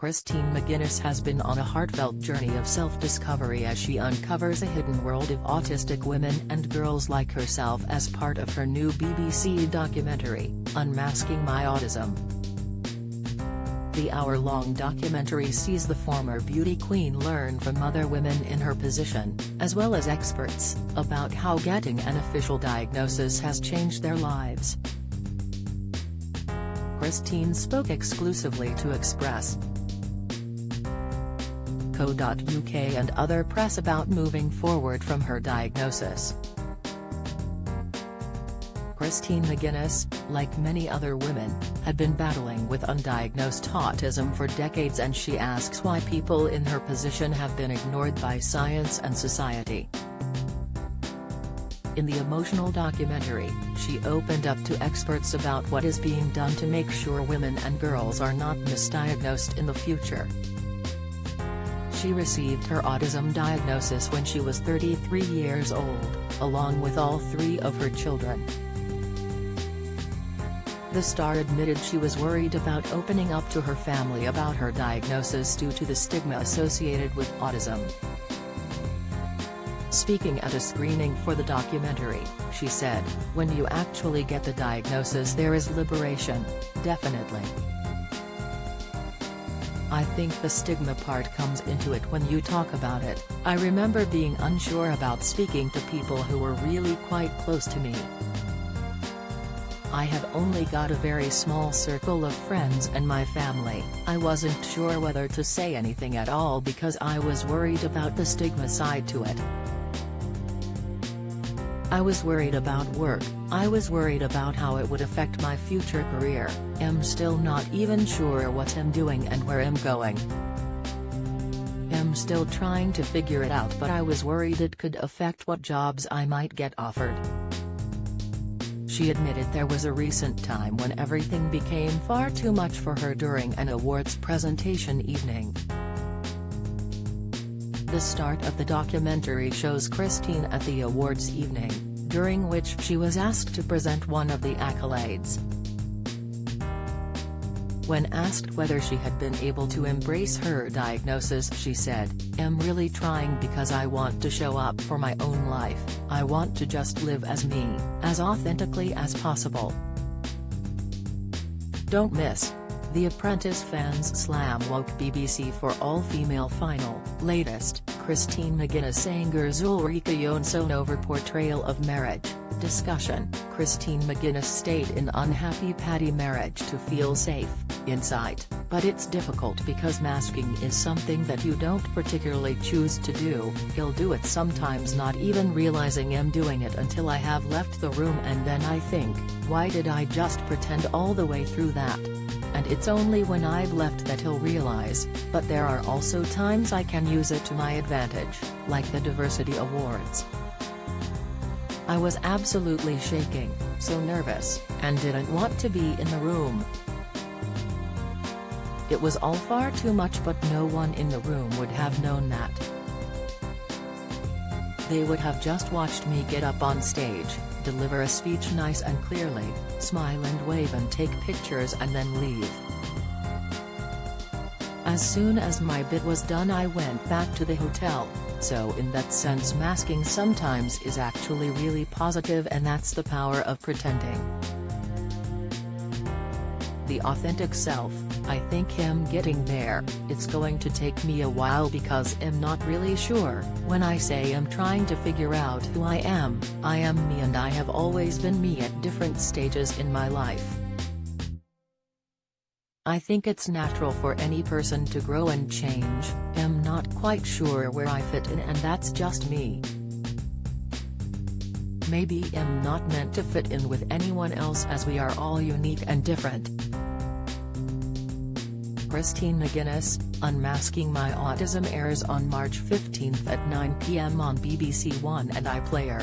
Christine McGuinness has been on a heartfelt journey of self-discovery as she uncovers a hidden world of autistic women and girls like herself as part of her new BBC documentary, Unmasking My Autism. The hour-long documentary sees the former beauty queen learn from other women in her position, as well as experts, about how getting an official diagnosis has changed their lives. Christine spoke exclusively to Express.co.uk and other press about moving forward from her diagnosis. Christine McGuinness, like many other women, had been battling with undiagnosed autism for decades, and she asks why people in her position have been ignored by science and society. In the emotional documentary, she opened up to experts about what is being done to make sure women and girls are not misdiagnosed in the future. She received her autism diagnosis when she was 33 years old, along with all three of her children. The star admitted she was worried about opening up to her family about her diagnosis due to the stigma associated with autism. Speaking at a screening for the documentary, she said, "When you actually get the diagnosis, there is liberation, definitely. I think the stigma part comes into it when you talk about it. I remember being unsure about speaking to people who were really quite close to me. I have only got a very small circle of friends and my family. I wasn't sure whether to say anything at all because I was worried about the stigma side to it. I was worried about work, I was worried about how it would affect my future career. I'm still not even sure what I'm doing and where I'm going. I'm still trying to figure it out, but I was worried it could affect what jobs I might get offered." She admitted there was a recent time when everything became far too much for her during an awards presentation evening. The start of the documentary shows Christine at the awards evening, during which she was asked to present one of the accolades. When asked whether she had been able to embrace her diagnosis, she said, "I'm really trying because I want to show up for my own life. I want to just live as me, as authentically as possible." Don't miss The Apprentice fans slam woke BBC for all-female final. Latest, Christine McGuinness angers Ulrika Jonsson over portrayal of marriage. Discussion, Christine McGuinness stayed in unhappy Paddy marriage to feel safe. Insight, but it's difficult because masking is something that you don't particularly choose to do. He'll do it sometimes not even realizing I'm doing it until I have left the room, and then I think, why did I just pretend all the way through that? And it's only when I've left that he'll realize, but there are also times I can use it to my advantage, like the Diversity Awards. I was absolutely shaking, so nervous, and didn't want to be in the room. It was all far too much, but no one in the room would have known that. They would have just watched me get up on stage, deliver a speech nice and clearly, smile and wave and take pictures and then leave. As soon as my bit was done, I went back to the hotel. So in that sense, masking sometimes is actually really positive, and that's the power of pretending. The authentic self, I think I'm getting there. It's going to take me a while because I'm not really sure. When I say I'm trying to figure out who I am me, and I have always been me at different stages in my life. I think it's natural for any person to grow and change. I'm not quite sure where I fit in, and that's just me. Maybe I'm not meant to fit in with anyone else, as we are all unique and different. Christine McGuinness, Unmasking My Autism airs on March 15 at 9 p.m. on BBC One and iPlayer.